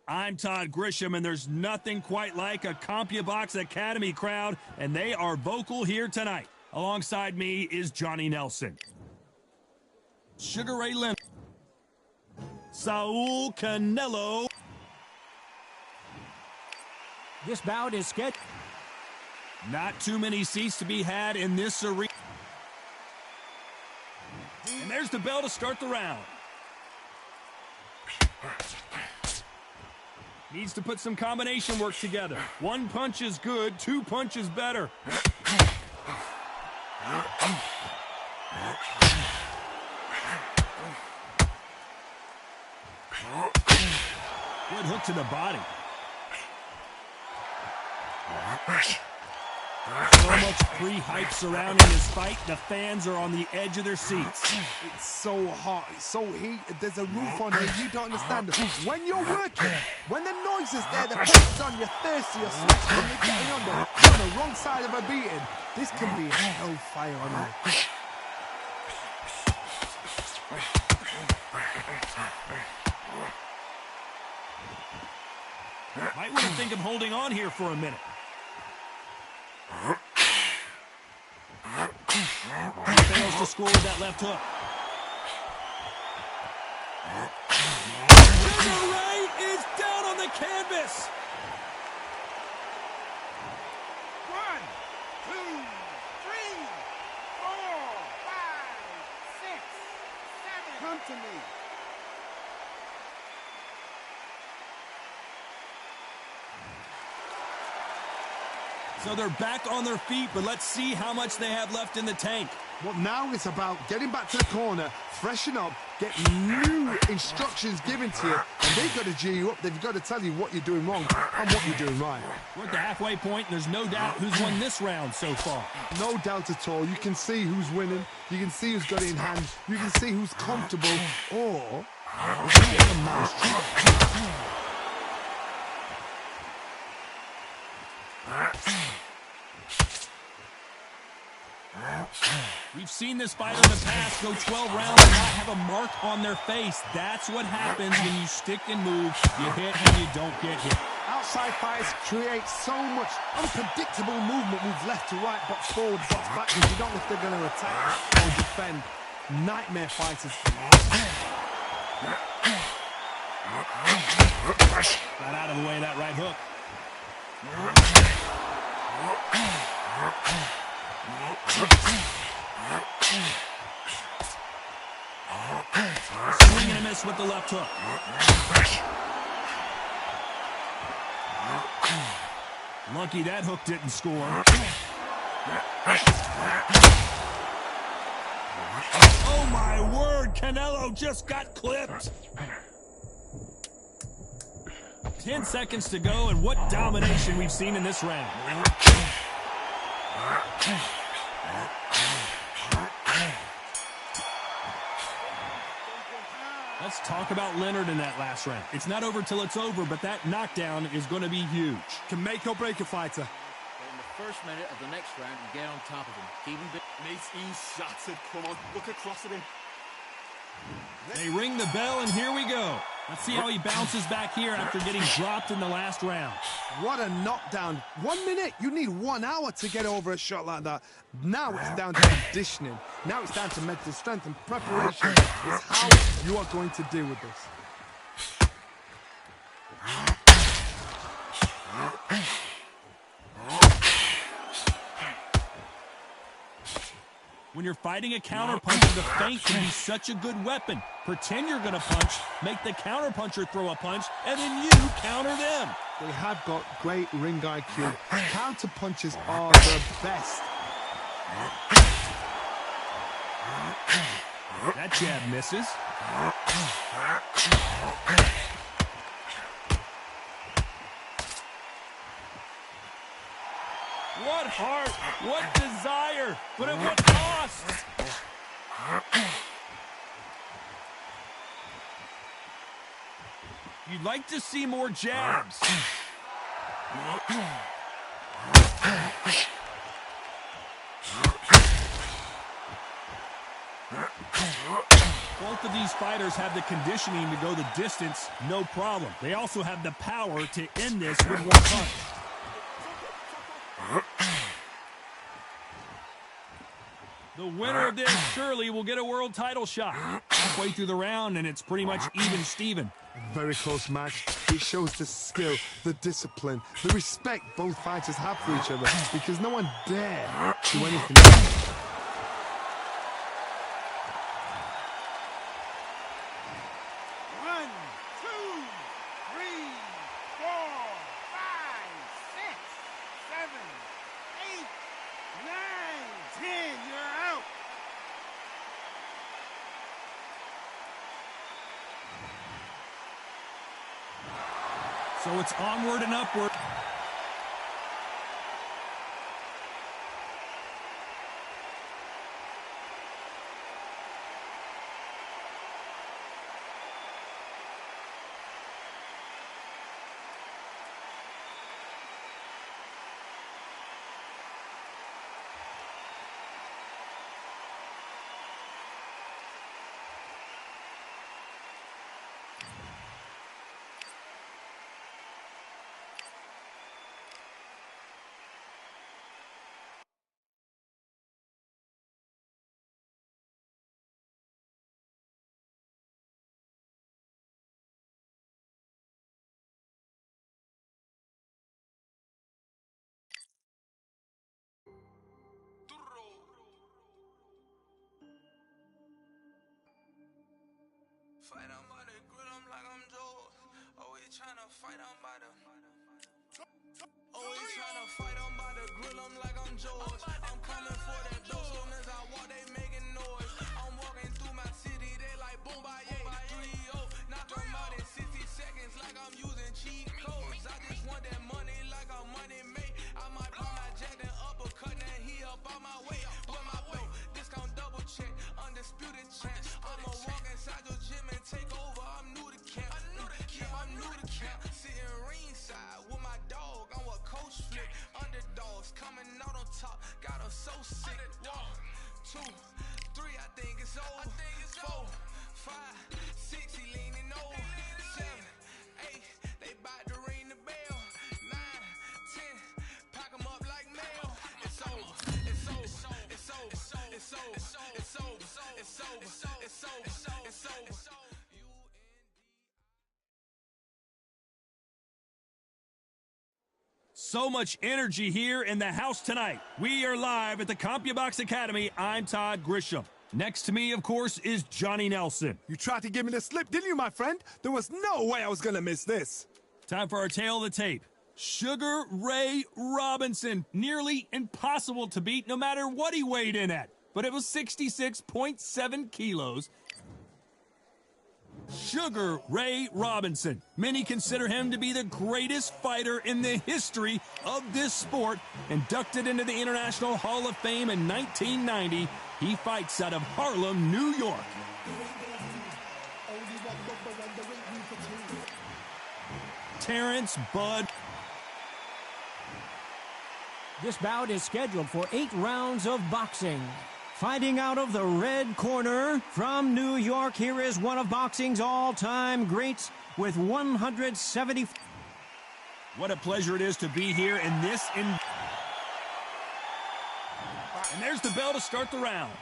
I'm Todd Grisham, and there's nothing quite like a CompuBox Academy crowd, and they are vocal here tonight. Alongside me is Johnny Nelson, Sugar Ray Leonard, Saul Canelo. This bout is scheduled. Not too many seats to be had in this arena. And there's the bell to start the round. Needs to put some combination work together. One punch is good, two punches better. Good hook to the body. So much pre-hype surrounding this fight, the fans are on the edge of their seats. It's so hot, it's so heated, there's a roof on it, you don't understand. When you're working, when the noise is there, the pressure's on, you're thirsty, you're sweating, when you're getting on the wrong side of a beating, this can be hellfire on you. Might want to think of holding on here for a minute. He fails to score with that left hook. Sugar Ray is down on the canvas. 1, 2, 3, 4, 5, 6, 7. Come to me. So they're back on their feet, but let's see how much they have left in the tank. Well, now it's about getting back to the corner, freshen up, get new instructions given to you, and they've got to G you up. They've got to tell you what you're doing wrong and what you're doing right. We're at the halfway point, and there's no doubt who's won this round so far. No doubt at all. You can see who's winning. You can see who's got it in hand. You can see who's comfortable. Or it's a man's trick. We've seen this fighter in the past go 12 rounds and not have a mark on their face. That's what happens when you stick and move. You hit and you don't get hit. Outside fighters create so much unpredictable movement, move left to right, box forward, box backwards. You don't know if they're going to attack or defend. Nightmare fighters. Got out of the way of that right hook. Swing and a miss with the left hook. Lucky that hook didn't score. Oh my word, Canelo just got clipped. 10 seconds to go, and what domination we've seen in this round. Let's talk about Leonard in that last round. It's not over till it's over, but that knockdown is going to be huge. Can make or break a fighter. In the first minute of the next round, you get on top of him. Keep him. Mate, he's shattered. Come on, look across at him. They ring the bell, and here we go. Let's see how he bounces back here after getting dropped in the last round. What a knockdown. 1 minute, you need 1 hour to get over a shot like that. Now it's down to conditioning. Now it's down to mental strength and preparation. It's how you are going to deal with this. When you're fighting a counterpuncher, the feint can be such a good weapon. Pretend you're going to punch, make the counterpuncher throw a punch, and then you counter them. They have got great ring IQ. Counter punches are the best. That jab misses. What heart, what desire, but at what cost? You'd like to see more jabs. Both of these fighters have the conditioning to go the distance, no problem. They also have the power to end this with one punch. The winner of this surely will get a world title shot. Halfway through the round, and it's pretty much even Steven. Very close match. It shows the skill, the discipline, the respect both fighters have for each other, because no one dare do anything else. So it's onward and upward. Fight on by the grill, I'm like I'm Joe. Always tryna fight on by the. Always tryna fight on by the grill, I'm like I'm Joe. I'm coming for that dough, soon as I walk, they making noise. I'm walking through my city, they like boom, by 3-0. Knock them out in 60 seconds, like I'm using cheat codes. I just want that money, like I'm money made. I might pop my jack and uppercut, and he up on my way. With my belt, discount double check, undisputed champ. I'ma walk inside your gym and take over. I'm new to camp. Yeah, I'm new to camp. Sitting ringside with my dog on what coach flick. Underdogs coming out on top. Got them so sick. 1, 2, 3, I think it's over. 4, 5, 6, he leaning over. 7, 8, they bout to ring the bell. 9, 10, pack them up like mail. It's over. It's over. It's over. It's over. It's over. It's over. It's over. It's over. So much energy here in the house tonight. We are live at the CompuBox Academy. I'm Todd Grisham. Next to me, of course, is Johnny Nelson. You tried to give me the slip, didn't you, my friend? There was no way I was going to miss this. Time for our tale of the tape. Sugar Ray Robinson. Nearly impossible to beat no matter what he weighed in at. But it was 66.7 kilos. Sugar Ray Robinson. Many consider him to be the greatest fighter in the history of this sport. Inducted into the International Hall of Fame in 1990, he fights out of Harlem, New York. Terrence Bud. This bout is scheduled for 8 rounds of boxing. Fighting out of the red corner from New York, here is one of boxing's all-time greats with 170. What a pleasure it is to be here in this. And there's the bell to start the round.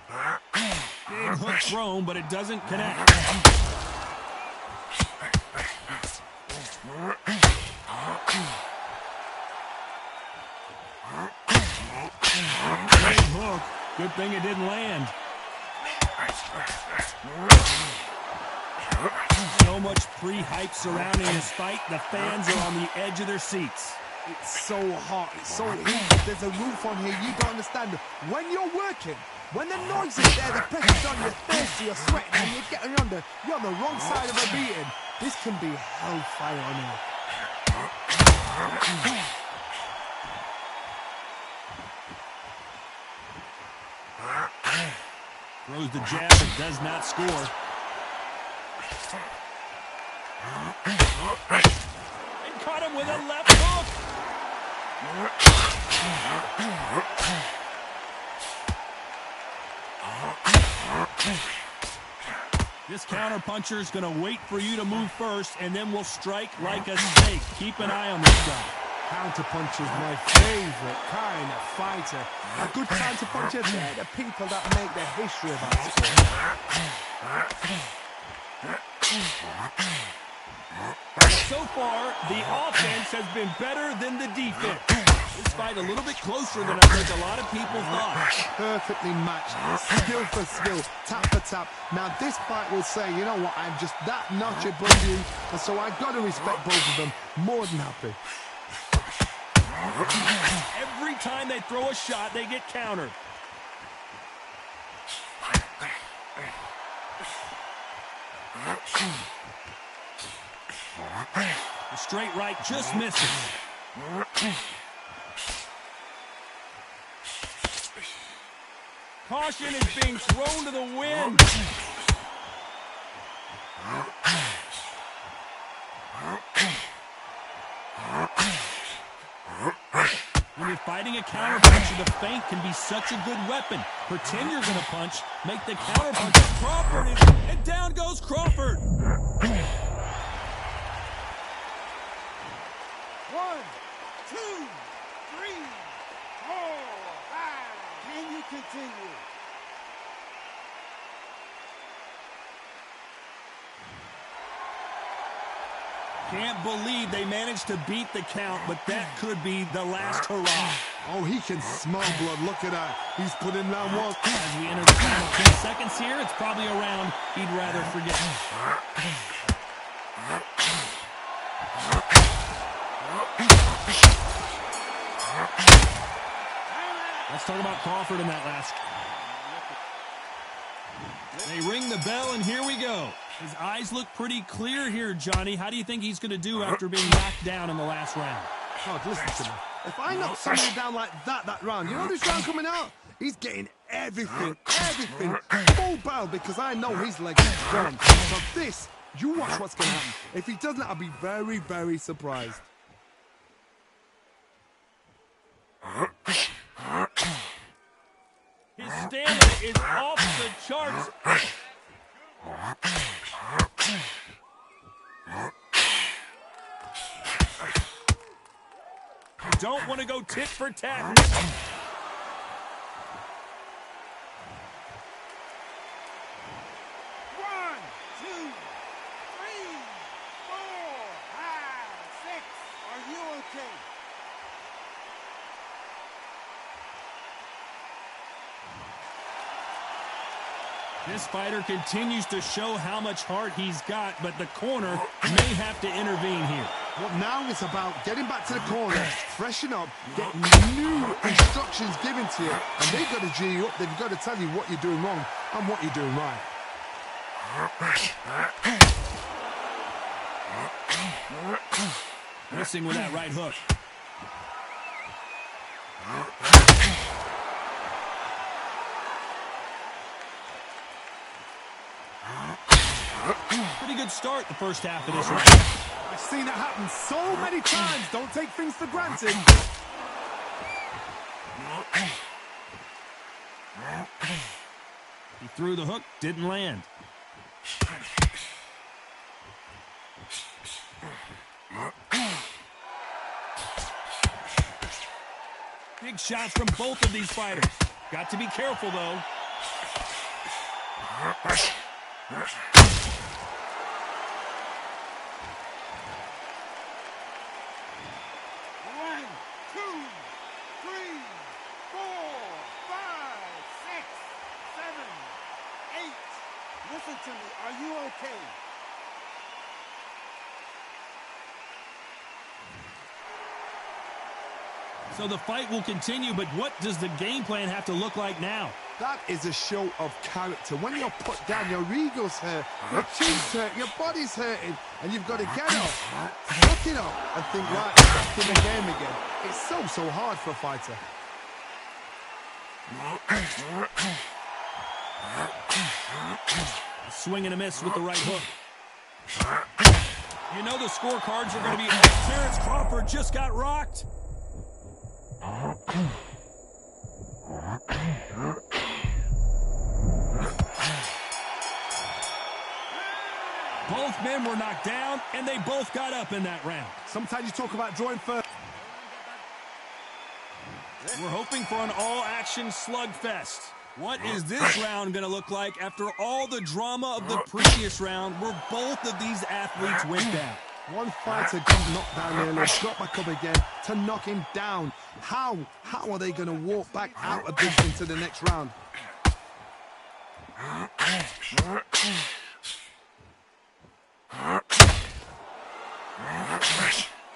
Big hook thrown, but it doesn't connect. Great hook. Good thing it didn't land. So much pre-hype surrounding this fight. The fans are on the edge of their seats. It's so hot, it's so heated. There's a roof on here, you don't understand. When you're working, when the noise is there, the pressure's on, you're thirsty, you're sweating, and you're on the wrong side of a beating. This can be hellfire on here. Throws the jab, but does not score. And caught him with a left hook. This counterpuncher is going to wait for you to move first, and then will strike like a snake. Keep an eye on this guy. Counterpuncher is my favorite kind of fighter. A good counterpuncher, they're the people that make the history of our sport. So far, the offense has been better than the defense. This fight a little bit closer than I think a lot of people thought. Perfectly matched, skill for skill, tap for tap. Now this fight will say, you know what, I'm just that notch above you, and so I've got to respect both of them. More than happy. Every time they throw a shot, they get countered. The straight right just misses. Caution is being thrown to the wind. When you're fighting a counterpuncher, the feint can be such a good weapon. Pretend you're going to punch, make the counterpuncher. Crawford is, and down goes Crawford. 1, 2, 3, 4, 5. Can you continue? Can't believe they managed to beat the count, but that could be the last hurrah. Oh, he can smell blood. Look at that. He's put in round 1. As we enter the final 10 seconds here, it's probably a round he'd rather forget. Let's talk about Crawford in that last. They ring the bell, and here we go. His eyes look pretty clear here, Johnny. How do you think he's going to do after being knocked down in the last round? God, listen to me. If I knock somebody down like that round, you know this round coming out? He's getting everything, full barrel, because I know his leg is gone. So this, you watch what's going to happen. If he doesn't, I'll be very, very surprised. His stamina is off the charts. You don't want to go tit for tat. 1, 2, 3, 4, 5, 6. Are you okay? This fighter continues to show how much heart he's got, but the corner may have to intervene here. Well, now it's about getting back to the corner, freshen up, getting new instructions given to you, and they've got to G you up. They've got to tell you what you're doing wrong and what you're doing right. Missing with that right hook. Pretty good start the first half of this round. I've seen it happen so many times. Don't take things for granted. He threw the hook, didn't land. Big shots from both of these fighters. Got to be careful, though. 1, 2, 3, 4, 5, 6, 7, 8. Listen to me. Are you okay? So the fight will continue, but what does the game plan have to look like now? That is a show of character. When you're put down, your ego's hurt, your chin's hurt, your body's hurting, and you've got to get up, look it up, and think, right, back in the game again. It's so hard for a fighter. A swing and a miss with the right hook. You know the scorecards are going to be... Terrence Crawford just got rocked. Both men were knocked down, and they both got up in that round. Sometimes you talk about drawing first. We're hoping for an all-action slugfest. What is this round going to look like after all the drama of the previous round where both of these athletes went down? One fighter got knocked down earlier, got back up again to knock him down. How are they going to walk back out of this into the next round?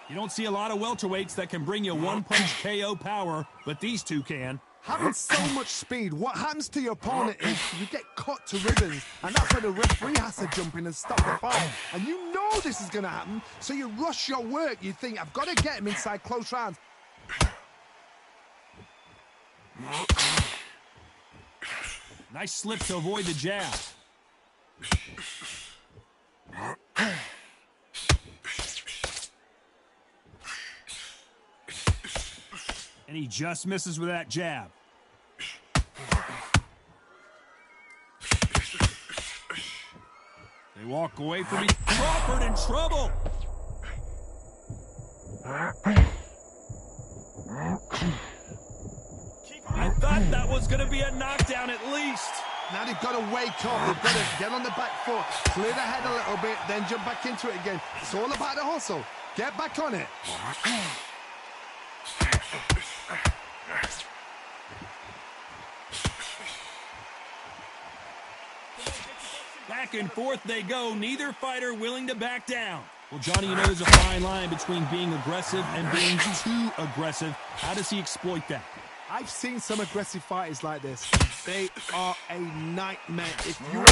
You don't see a lot of welterweights that can bring you one-punch KO power, but these two can. Having so much speed, what happens to your opponent is you get cut to ribbons, and that's where the referee has to jump in and stop the fight. And you know this is going to happen, so you rush your work. You think, I've got to get him inside close rounds. Nice slip to avoid the jab. And he just misses with that jab. They walk away from each Crawford in trouble. I thought that was going to be a knockdown at least. Now they've got to wake up. They've got to get on the back foot, clear the head a little bit, then jump back into it again. It's all about the hustle. Get back on it. Back and forth they go, neither fighter willing to back down. Well, Johnny, you know there's a fine line between being aggressive and being too aggressive. How does he exploit that? I've seen some aggressive fighters like this. They are a nightmare. If you...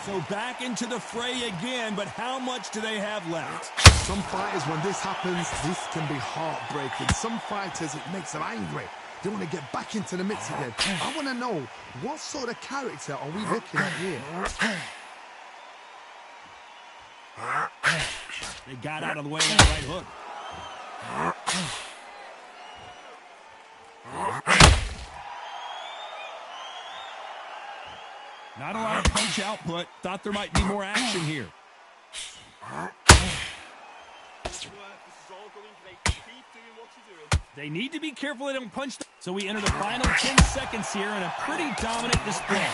So back into the fray again, but how much do they have left? Some fighters, when this happens, this can be heartbreaking. Some fighters, it makes them angry. They want to get back into the mix again. I want to know, what sort of character are we looking at here? They got out of the way of that right hook. Not a lot of punch output. Thought there might be more action here. They need to be careful they don't punch. So we enter the final 10 seconds here in a pretty dominant display.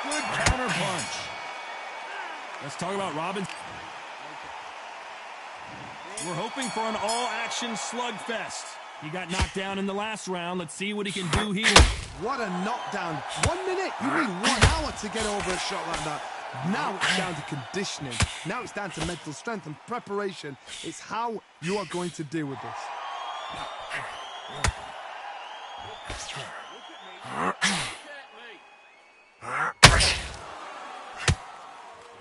Good counter punch. Let's talk about Robbins. We're hoping for an all-action slugfest. He got knocked down in the last round. Let's see what he can do here. What a knockdown. 1 minute? You need 1 hour to get over a shot like that. Now it's down to conditioning. Now it's down to mental strength and preparation. It's how you are going to deal with this.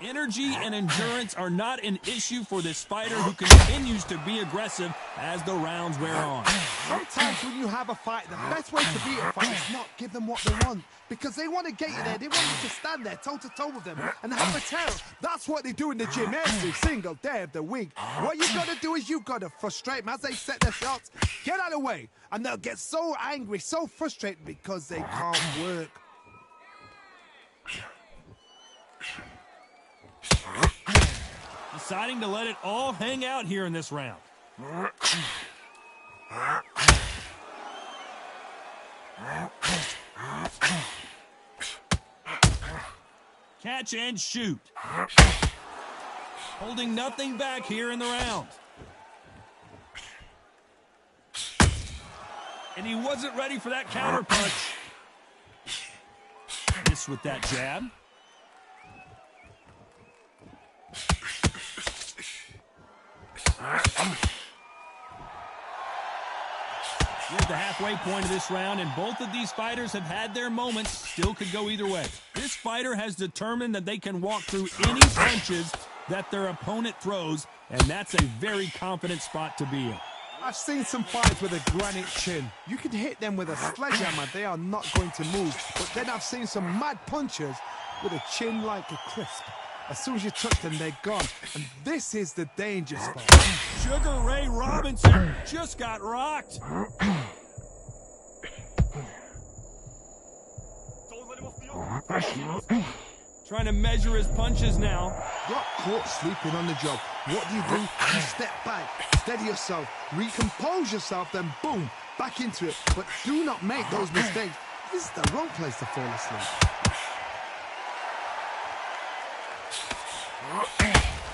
Energy and endurance are not an issue for this fighter who continues to be aggressive as the rounds wear on. Sometimes when you have a fight, the best way to beat a fight is not give them what they want. Because they want to get you there. They want you to stand there toe-to-toe with them and have a terror. That's what they do in the gym every single day of the week. What you've got to do is you've got to frustrate them as they set their shots. Get out of the way. And they'll get so angry, so frustrated because they can't work. Deciding to let it all hang out here in this round. Catch and shoot. Holding nothing back here in the round. And he wasn't ready for that counter punch. Missed with that jab. We're at the halfway point of this round, and both of these fighters have had their moments. Still could go either way. This fighter has determined that they can walk through any punches that their opponent throws, and that's a very confident spot to be in. I've seen some fighters with a granite chin. You can hit them with a sledgehammer, they are not going to move. But then I've seen some mad punchers with a chin like a crisp. As soon as you touch them, they're gone. And this is the danger spot. Sugar Ray Robinson just got rocked. Trying to measure his punches now. Got caught sleeping on the job. What do? You step back, steady yourself, recompose yourself, then boom, back into it. But do not make those mistakes. This is the wrong place to fall asleep.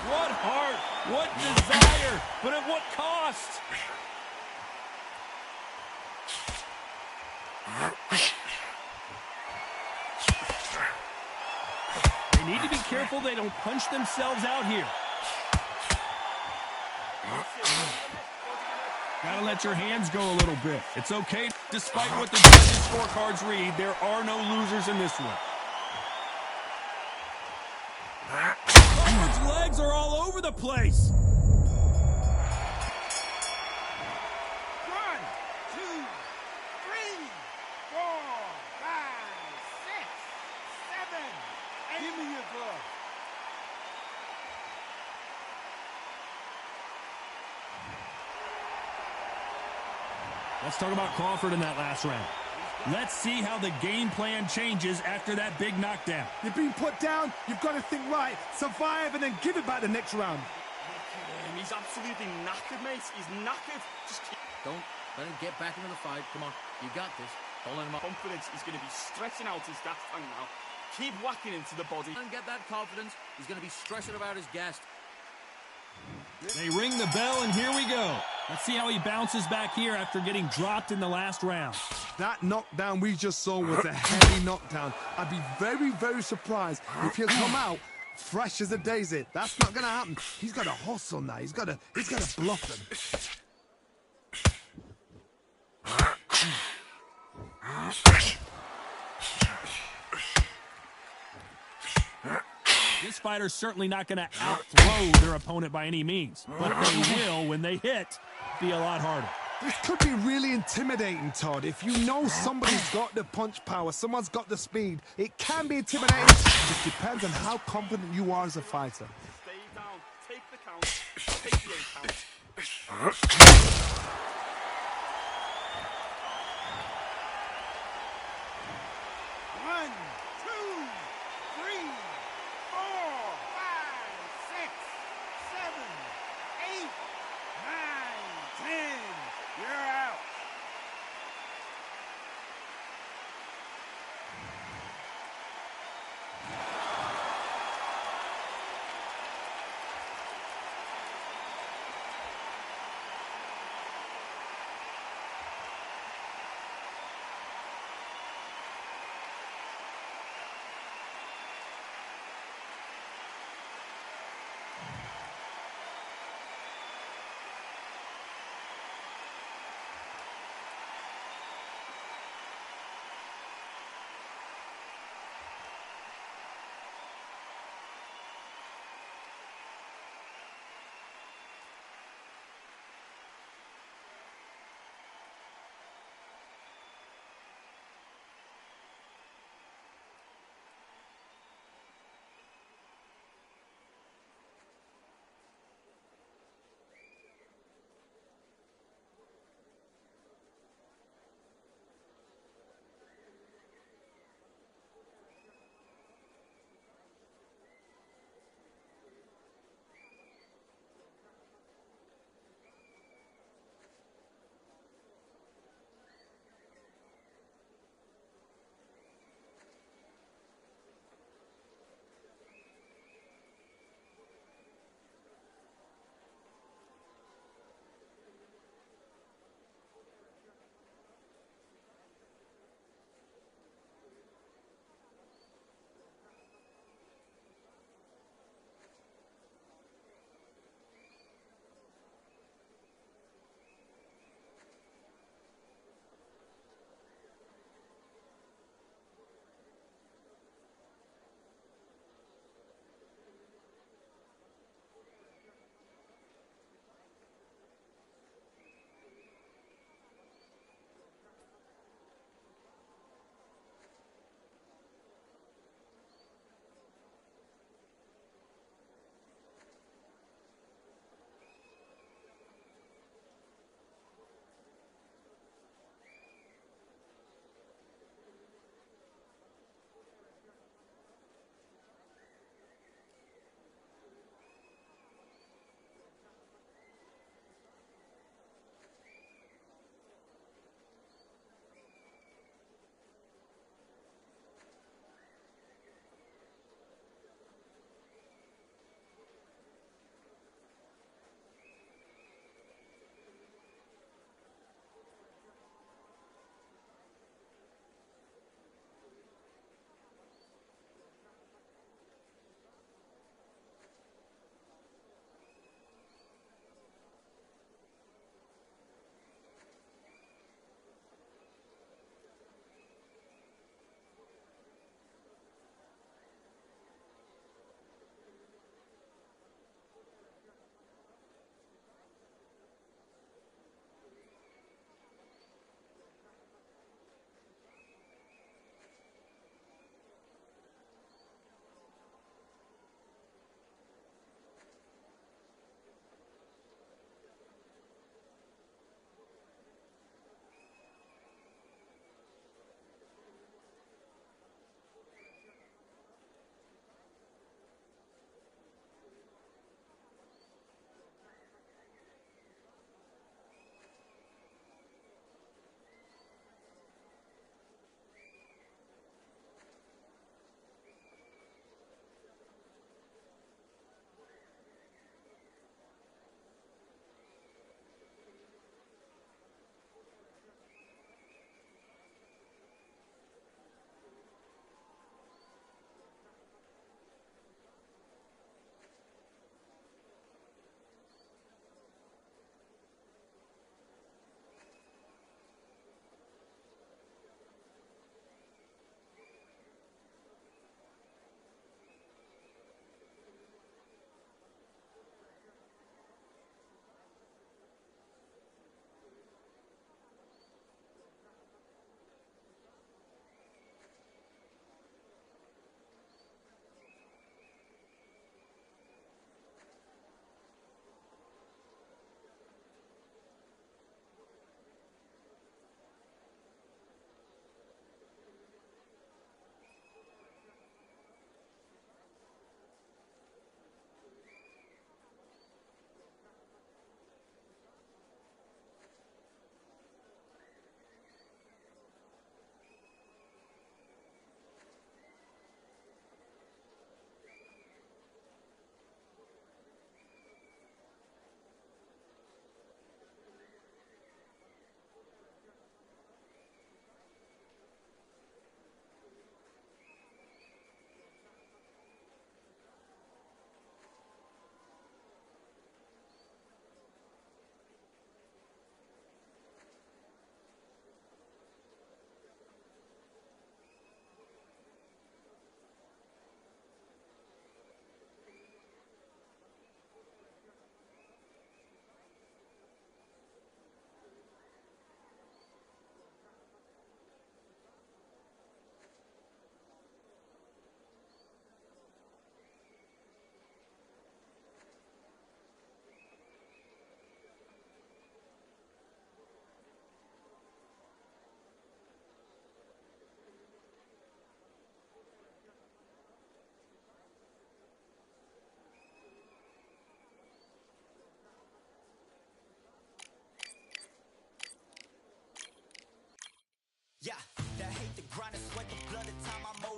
What heart, what desire, but at what cost? They need to be careful they don't punch themselves out here. Gotta let your hands go a little bit. It's okay. Despite what the judges' scorecards read, there are no losers in this one. Crawford's legs are all over the place. 1, 2, 3, 4, 5, 6, 7, 8. Give me your glove. Let's talk about Crawford in that last round. Let's see how the game plan changes after that big knockdown. You've been put down, you've got to think right, survive, and then give it back the next round. He's absolutely knackered, mate. He's knackered. Just keep... Don't let him get back into the fight. Come on, you got this. Don't let him up. confidence. He's going to be stretching out his gas tank now. Keep whacking into the body. Let him get that confidence. He's going to be stressing about his guest. They ring the bell, and here we go. Let's see how he bounces back here after getting dropped in the last round. That knockdown we just saw was a heavy knockdown. I'd be very, very surprised if he'll come out fresh as a daisy. That's not going to happen. He's got to hustle now. He's got to bluff them. This fighter's certainly not going to outthrow their opponent by any means, but they will, when they hit, be a lot harder. This could be really intimidating, Todd. If you know somebody's got the punch power, someone's got the speed, it can be intimidating. It depends on how confident you are as a fighter. Stay down. Take the count. Take the 8 count. One, two, three, 4, 5, 6, 7, 8, 9, 10. You're out.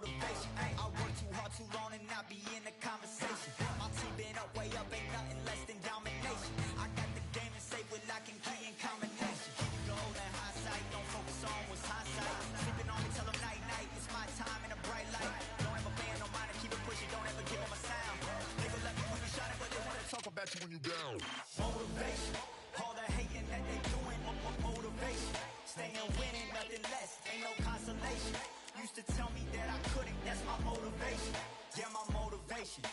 motivation. I work too hard too long and not be in the conversation. My team been up, way up, ain't nothing less than domination. I got the game and say what I can key in combination. Keep it goal and high sight, don't focus on what's hindsight. Sleeping on me, tell them night night, it's my time in a bright light. Don't ever band, no mind, keep it pushing, don't ever give them a sound. They gon' let me when you shining, but they wanna talk about you when you down. Motivation, all the hating that they doing, motivation. Staying winning, nothing less, ain't no consolation. Used to tell me that I couldn't, that's my motivation. Yeah, my motivation,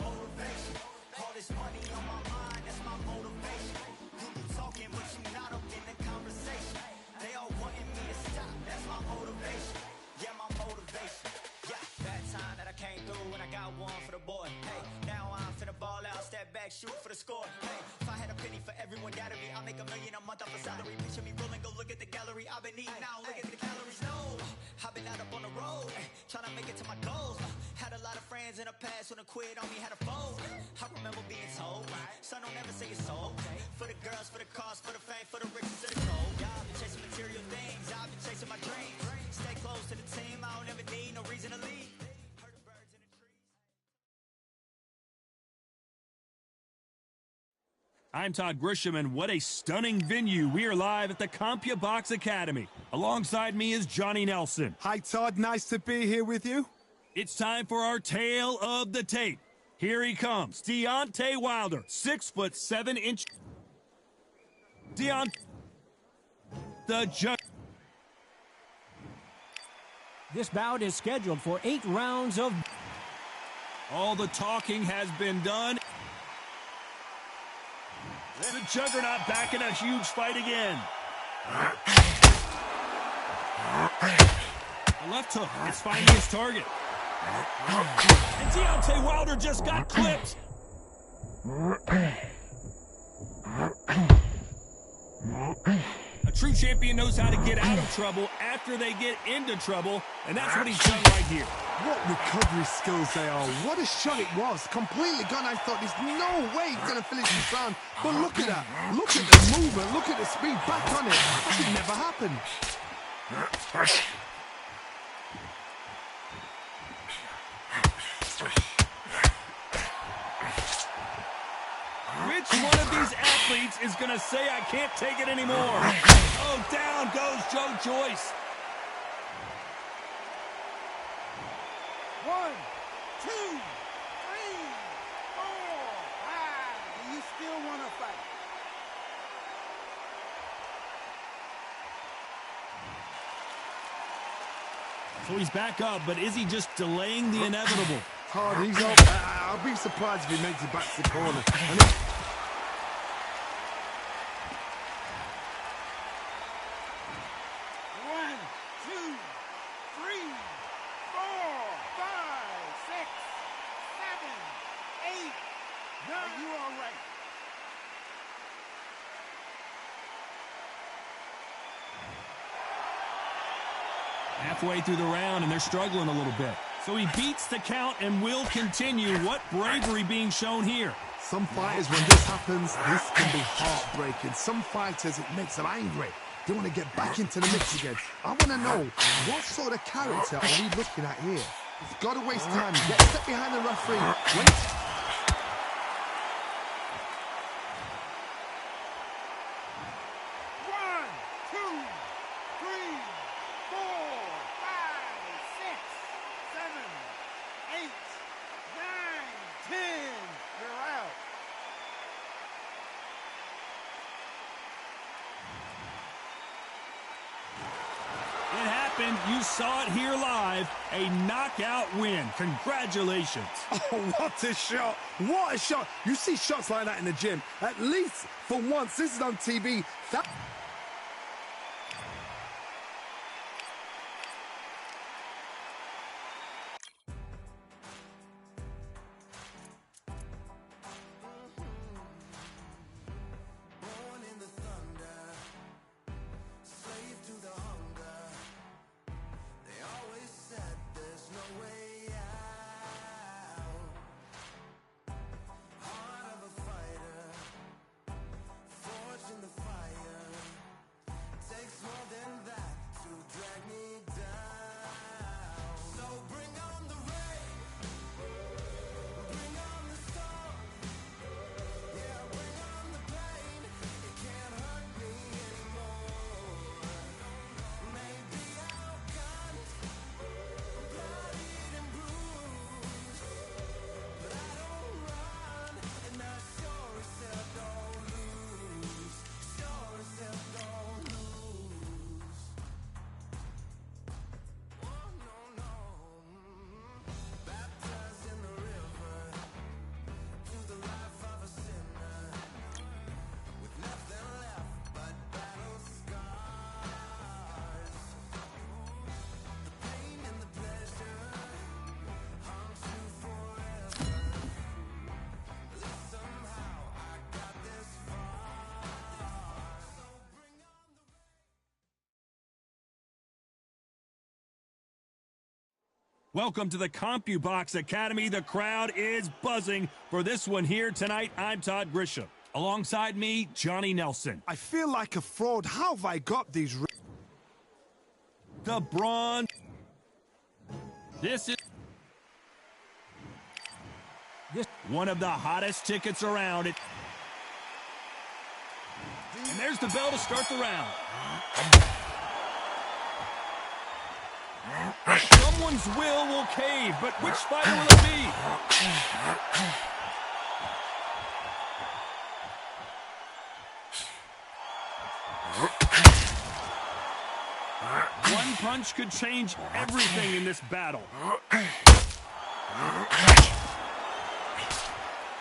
motivation. All this money on my mind, that's my motivation. You be talking, but you not up in the conversation. They all wanting me to stop, that's my motivation. Yeah, my motivation. Yeah, that time that I came through and I got one for the boy. Hey, now I'm finna ball out, step back, shoot for the score. Hey, if I had a penny for everyone that'd be, I'll make $1 million a month off a salary. Picture me rolling, go look at the gallery. I've been eating now, look at the calories. No, I've been out up on the road, trying to make it to my goals. Had a lot of friends in the past when I quit on me, had a fold. I remember being told, son, don't ever say it's sold. For the girls, for the cars, for the fame, for the riches, for the gold. Yeah, I've been chasing material things, I've been chasing my dreams. Stay close to the team, I don't ever need no reason to leave. Heard the birds in the trees. I'm Todd Grisham, and what a stunning venue. We are live at the CompuBox Academy. Alongside me is Johnny Nelson. Hi, Todd. Nice to be here with you. It's time for our tale of the tape. Here he comes, Deontay Wilder, 6'7". The judge. This bout is scheduled for 8 rounds of... All the talking has been done. The Juggernaut back in a huge fight again. A left hook is finding his target. And Deontay Wilder just got clipped. A true champion knows how to get out of trouble after they get into trouble, and that's what he's done right here. What recovery skills they are. What a shot it was. Completely gone. I thought there's no way he's going to finish this round. But look at that. Look at the movement. Look at the speed. Back on it. That should never happen. Which one of these athletes is going to say, I can't take it anymore? Oh, down goes Joe Joyce. 1, 2, 3, 4, 5. And you still want to fight. So he's back up, but is he just delaying the inevitable? Hard. He's up. I'll be surprised if he makes it back to the corner. And 1, 2, 3, 4, 5, 6, 7, 8, 9. Are you all right? Halfway through the round, and they're struggling a little bit. So he beats the count and will continue. What bravery being shown here. some fighters, when this happens, this can be heartbreaking. Some fighters, it makes them angry. They want to get back into the mix again. I want to know, what sort of character are we looking at here? He's got to waste time. Get a step behind the referee. Wait. You saw it here live, a knockout win. Congratulations. Oh, what a shot. What a shot. You see shots like that in the gym. At least for once, this is on TV. Welcome to the CompuBox Academy. The crowd is buzzing for this one here tonight. I'm Todd Grisham. Alongside me, Johnny Nelson. I feel like a fraud. How have I got these? The Braun. This is one of the hottest tickets around. And there's the bell to start the round. Someone's will cave, but which fighter will it be? One punch could change everything in this battle.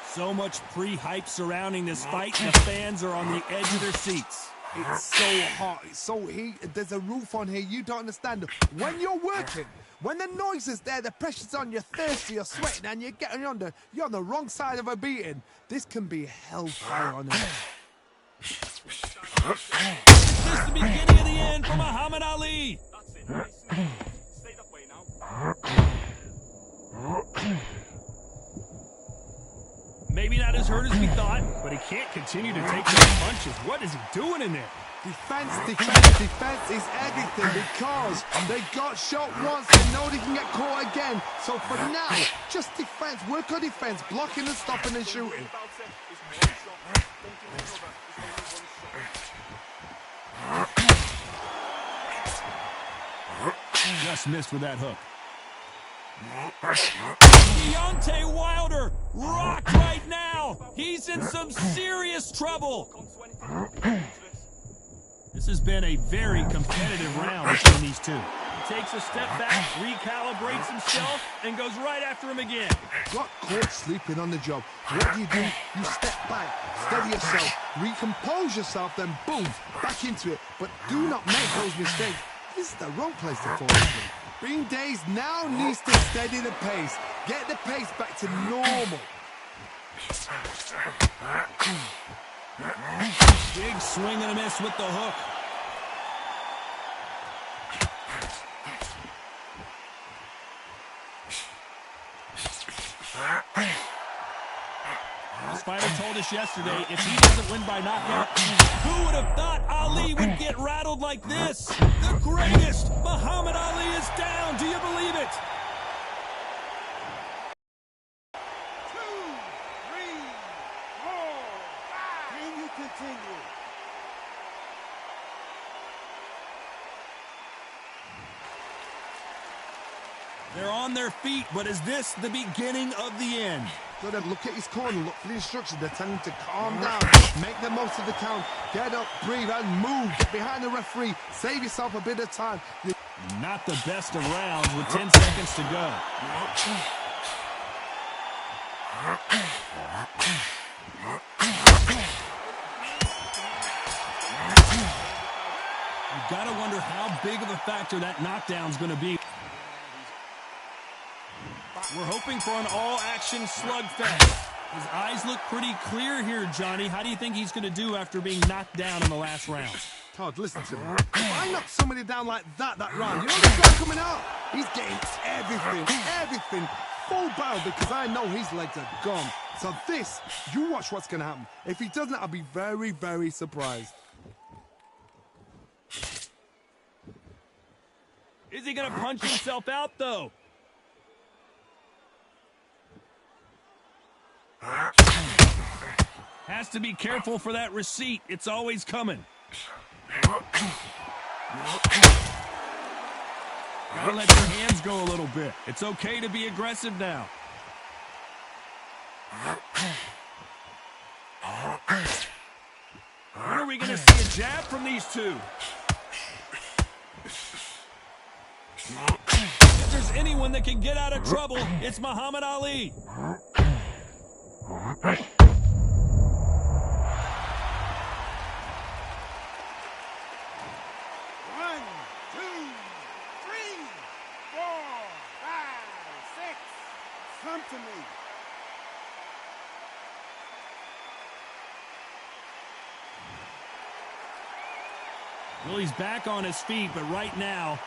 So much pre-hype surrounding this fight, and the fans are on the edge of their seats. It's so hot, it's so heated, there's a roof on here, you don't understand. When you're working, when the noise is there, the pressure's on, you're thirsty, you're sweating, and you're getting under, you're on the wrong side of a beating. This can be hellfire on earth. Is this the beginning of the end for Muhammad Ali? That's it. Nice. Stay that way now. Maybe not as hurt as we thought, but he can't continue to take those punches. What is he doing in there? Defense, defense, defense is everything because they got shot once and know they can get caught again. So for now, just defense, work on defense, blocking and stopping and shooting. About it. It's one shot. Don't give another. It's only one shot. Just missed with that hook. Deontay Wilder rocked right now. He's in some serious trouble. This has been a very competitive round between these two. He takes a step back, recalibrates himself, and goes right after him again. Got caught sleeping on the job. What do? You step back, steady yourself, recompose yourself, then boom, back into it. But do not make those mistakes. This is the wrong place to fall into. Green Days now needs to steady the pace. Get the pace back to normal. Big swing and a miss with the hook. This fighter told us yesterday, if he doesn't win by knockout, who would have thought Ali would get rattled like this? The greatest! Muhammad Ali is down! Do you believe it? 2, 3, 4, 5. Can you continue? They're on their feet, but is this the beginning of the end? Go ahead, look at his corner, look for the instructions. They're telling him to calm down, make the most of the count, get up, breathe, and move. Get behind the referee, save yourself a bit of time. Not the best of rounds with 10 seconds to go. You gotta wonder how big of a factor that knockdown's gonna be. We're hoping for an all-action slugfest. His eyes look pretty clear here, Johnny. How do you think he's going to do after being knocked down in the last round? Todd, listen to me. If I knock somebody down like that round, you know the guy coming out? He's getting everything, full barrel because I know his legs are gone. So this, you watch what's going to happen. If he doesn't, I'll be very, very surprised. Is he going to punch himself out, though? Has to be careful for that receipt. It's always coming. Gotta let your hands go a little bit. It's okay to be aggressive now. When are we going to see a jab from these two? If there's anyone that can get out of trouble, it's Muhammad Ali. 3, 4, 5, 6. Come to me. Well, he's back on his feet, but right now,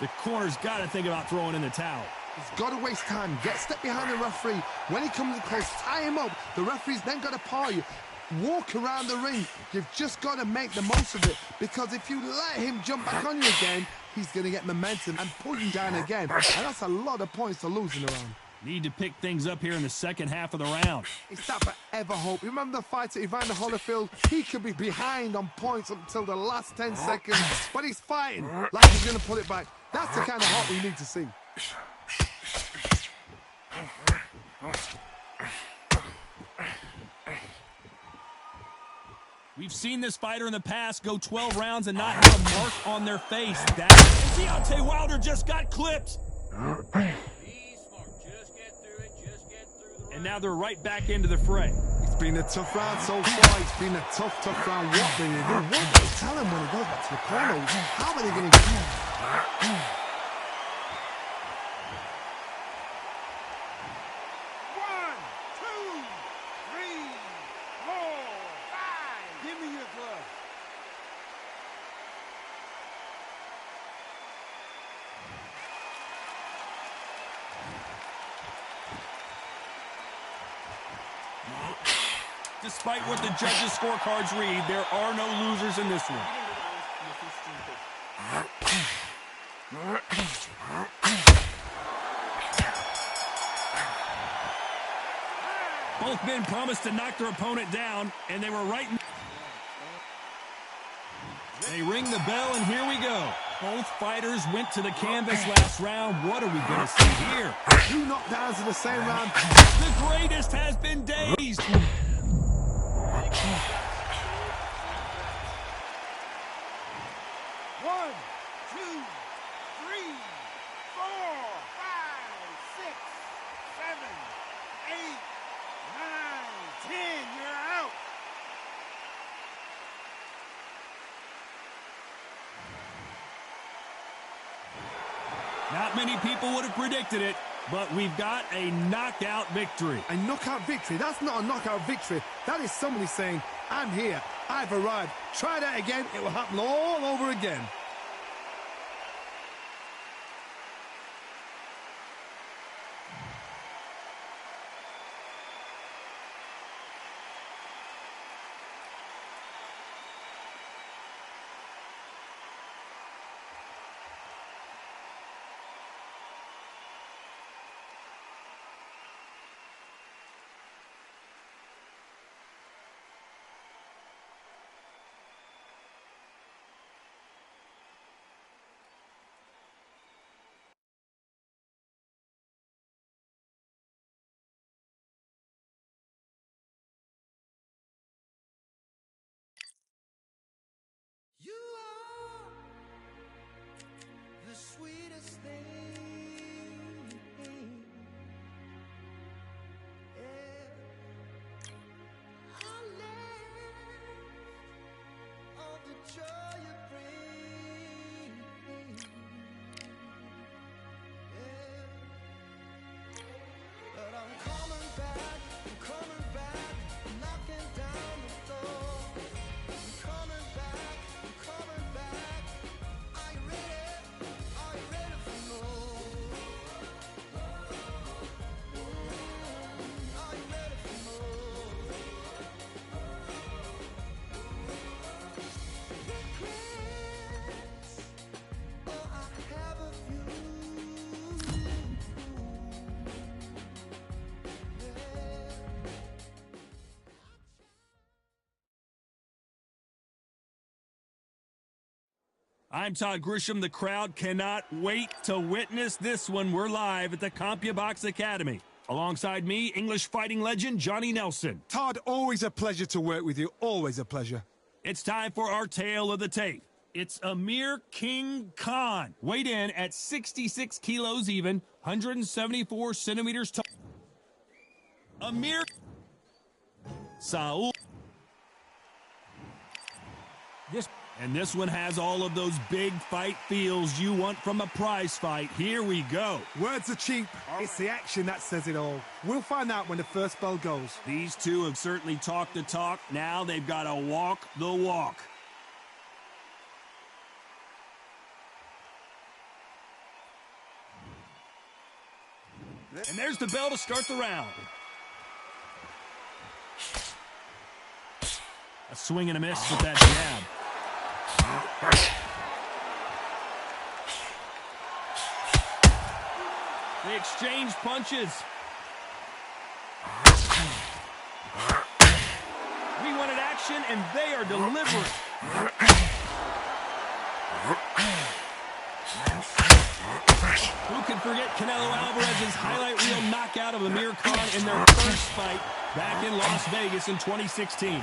the corner's got to think about throwing in the towel. He's got to waste time. Get a step behind the referee. When he comes close, tie him up. The referee's then got to paw you. Walk around the ring. You've just got to make the most of it, because if you let him jump back on you again, he's going to get momentum and pull you down again. And that's a lot of points to lose in a round. Need to pick things up here in the second half of the round. It's that forever hope. Remember the fight at Evander Holyfield? He could be behind on points up until the last 10 seconds, but he's fighting like he's going to pull it back. That's the kind of hope we need to see. We've seen this fighter in the past go 12 rounds and not have a mark on their face. That Deontay Wilder just got clipped. And now they're right back into the fray. It's been a tough round so far. It's been a tough round. What do you do? What do you tell him when he goes back to the corner? How are they going to get? Despite what the judges' scorecards read, there are no losers in this one. Both men promised to knock their opponent down, and they were right. They ring the bell, and here we go. Both fighters went to the canvas last round. What are we going to see here? 2 knockdowns in the same round. The greatest has been dazed. 1, 2, 3, 4, 5, 6, 7, 8, 9, 10. You're out. Not many people would have predicted it, but we've got a knockout victory. A knockout victory? That's not a knockout victory. That is somebody saying, I'm here, I've arrived. Try that again, it will happen all over again. You are the sweetest thing. Yeah. I live on the joy you bring. Yeah. But I'm coming back, I'm knocking down the door. I'm coming back, are you ready for more? Are you ready for more? Regrets, oh I have a few. I'm Todd Grisham. The crowd cannot wait to witness this one. We're live at the CompuBox Academy. Alongside me, English fighting legend Johnny Nelson. Todd, always a pleasure to work with you. Always a pleasure. It's time for our tale of the tape. It's Amir King Khan. Weighed in at 66 kilos even, 174 centimeters tall. Amir Saul. And this one has all of those big fight feels you want from a prize fight. Here we go. Words are cheap. It's the action that says it all. We'll find out when the first bell goes. These two have certainly talked the talk. Now they've got to walk the walk. And there's the bell to start the round. A swing and a miss with that jab. They exchange punches. We wanted action, and they are delivering. Who can forget Canelo Alvarez's highlight reel knockout of Amir Khan in their first fight back in Las Vegas in 2016?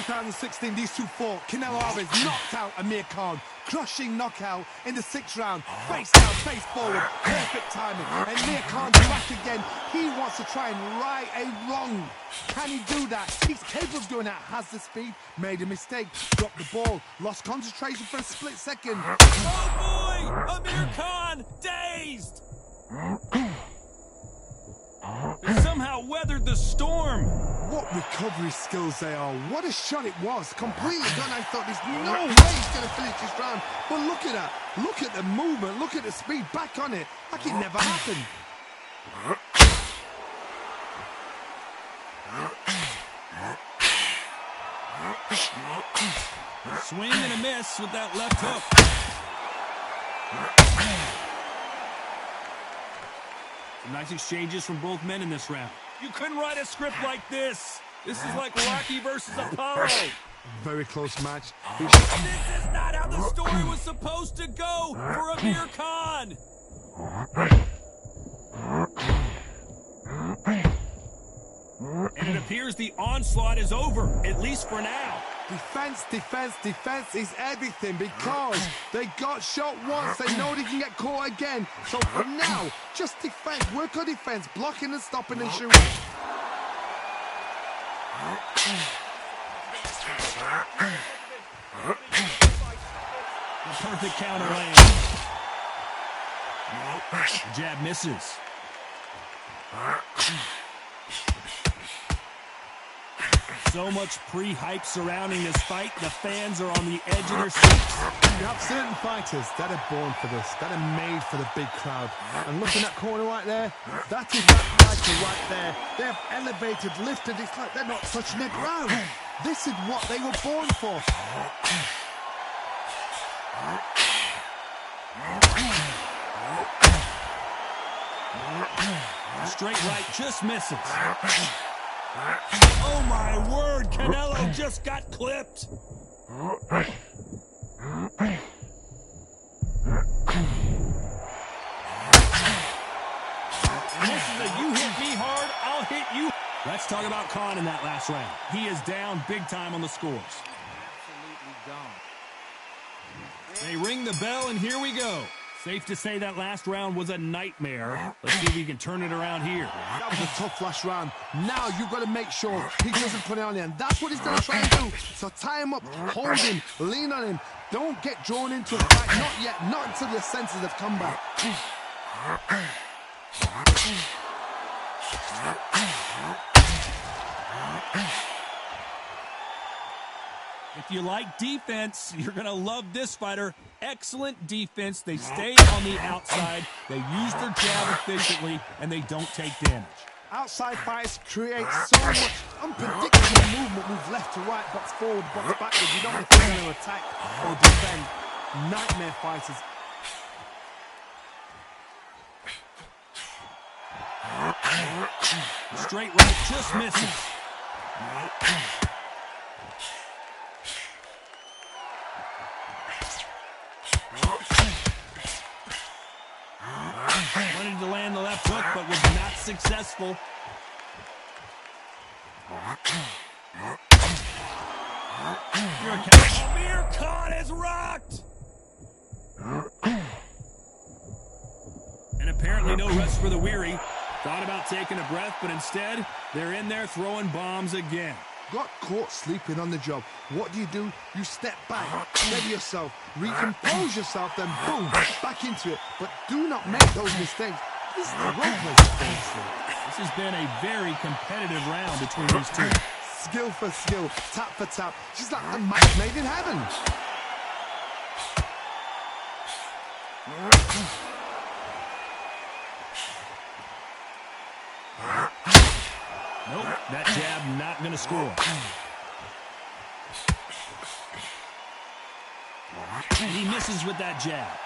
2016, these two fought. Canelo Alvarez knocked out Amir Khan. Crushing knockout in the 6th round. Face down, face forward. Perfect timing. And Amir Khan's back again. He wants to try and right a wrong. Can he do that? He's capable of doing that. Has the speed. Made a mistake. Dropped the ball. Lost concentration for a split second. Oh boy! Amir Khan dazed! They somehow weathered the storm. What recovery skills they are. What a shot it was. Completely done. I thought there's no way he's going to finish this round. But look at that. Look at the movement. Look at the speed. Back on it. Like it never happened. Swing and a miss with that left hook. Some nice exchanges from both men in this round. You couldn't write a script like this. This is like Rocky versus Apollo. Very close match. This is not how the story was supposed to go for Amir Khan. And it appears the onslaught is over, at least for now. Defense, defense, defense is everything because they got shot once. They know they can get caught again. So for now, just defense. Work on defense. Blocking and stopping and shooting. The perfect counter lands. The jab misses. So much pre-hype surrounding this fight, the fans are on the edge of their seats. You have certain fighters that are born for this, that are made for the big crowd. And looking at that corner right there, that is that fighter right there. They have elevated, lifted, it's like they're not touching the ground. This is what they were born for. Straight right just misses. Oh my word, Canelo just got clipped. And this is a you hit me hard, I'll hit you. Let's talk about Khan in that last round. He is down big time on the scores. Absolutely gone. They ring the bell and here we go. Safe to say that last round was a nightmare. Let's see if we can turn it around here. That was a tough last round. Now you've got to make sure he doesn't put it on there. And that's what he's going to try and do. So tie him up, hold him, lean on him. Don't get drawn into a fight. Not yet. Not until your senses have come back. If you like defense, you're going to love this fighter. Excellent defense. They stay on the outside. They use their jab efficiently, and they don't take damage. Outside fights create so much unpredictable movement. Move left to right, box forward, box backwards. You don't know if they're going to attack or defend. Nightmare fighters. Straight right just misses. Wanted to land the left hook, but was not successful. Amir Khan is rocked! And apparently no rest for the weary. Thought about taking a breath, but instead, they're in there throwing bombs again. Got caught sleeping on the job. What do? You step back, steady yourself, recompose yourself, then boom, back into it. But do not make those mistakes. This is the wrong place to fall. This has been a very competitive round between these two. Skill for skill, tap for tap, just like a match made in heaven. Nope, that jab not going to score. And he misses with that jab.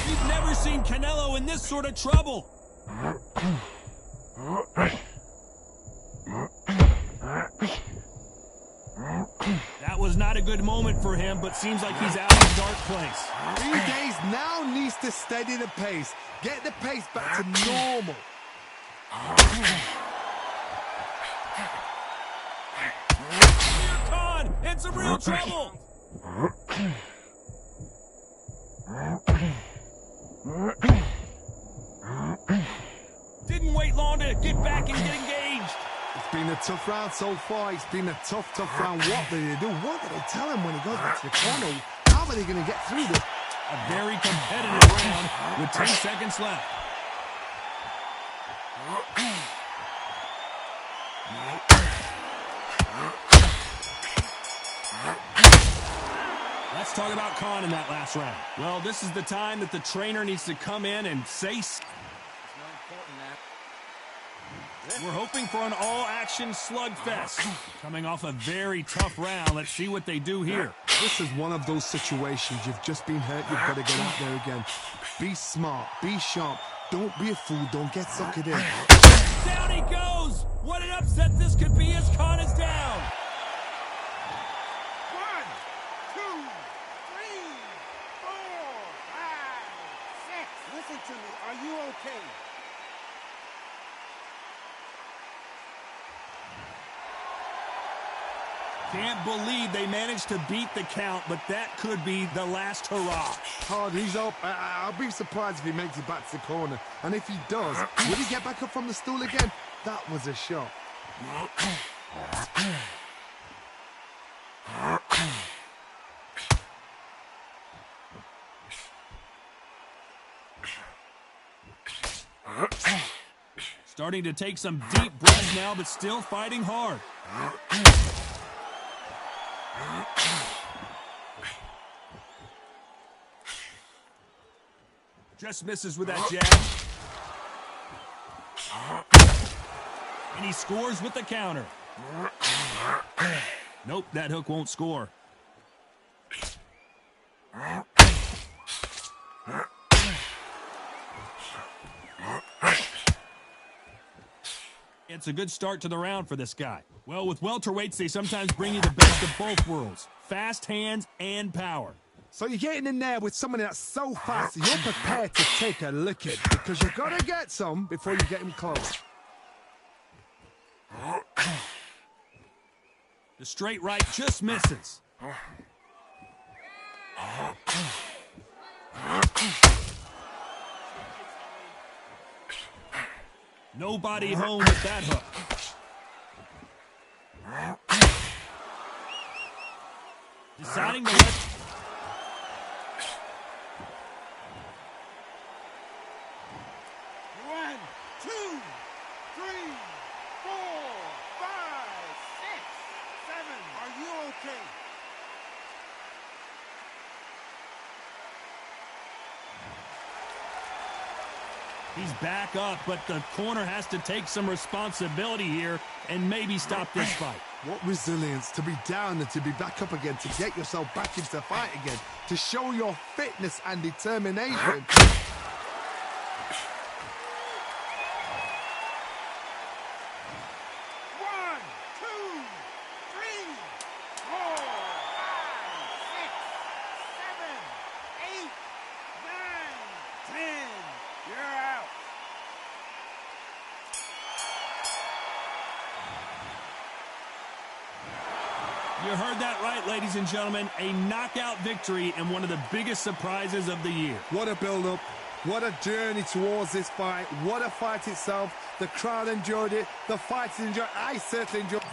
We've never seen Canelo in this sort of trouble. That was not a good moment for him, but seems like he's out in a dark place. 3 days now needs to steady the pace. Get the pace back to normal. Here, Khan, in some real trouble. Didn't wait long to get back and get engaged. It's been a tough round so far. It's been a tough round. What do they do? What do they tell him when he goes back to the corner? How are they going to get through this? A very competitive round with 10 seconds left. Let's talk about Khan in that last round. Well, this is the time that the trainer needs to come in and say... We're hoping for an all-action slugfest. Coming off a very tough round, let's see what they do here. This is one of those situations. You've just been hurt. You've got to get out there again. Be smart. Be sharp. Don't be a fool. Don't get suckered in. Down he goes! What an upset this could be as Khan is down. 1, 2, 3, 4, 5, 6. Listen to me. Are you okay? Can't believe they managed to beat the count, but that could be the last hurrah. Hard, he's up. I'll be surprised if he makes it back to the corner. And if he does, will he get back up from the stool again? That was a shot. Starting to take some deep breaths now, but still fighting hard. Just misses with that jab. And he scores with the counter. Nope, that hook won't score. It's a good start to the round for this guy. Well, with welterweights, they sometimes bring you the best of both worlds. Fast hands and power. So you're getting in there with somebody that's so fast, you're prepared to take a licking because you've got to get some before you get him close. The straight right just misses. Nobody home with that hook. Deciding to let... 1, 2, 3, 4, 5, 6, 7. Are you okay? He's back up, but the corner has to take some responsibility here and maybe stop this fight. What resilience to be down and to be back up again, to get yourself back into the fight again, to show your fitness and determination. You heard that right, ladies and gentlemen. A knockout victory and one of the biggest surprises of the year. What a build-up. What a journey towards this fight. What a fight itself. The crowd enjoyed it. The fighters enjoyed it. I certainly enjoyed it.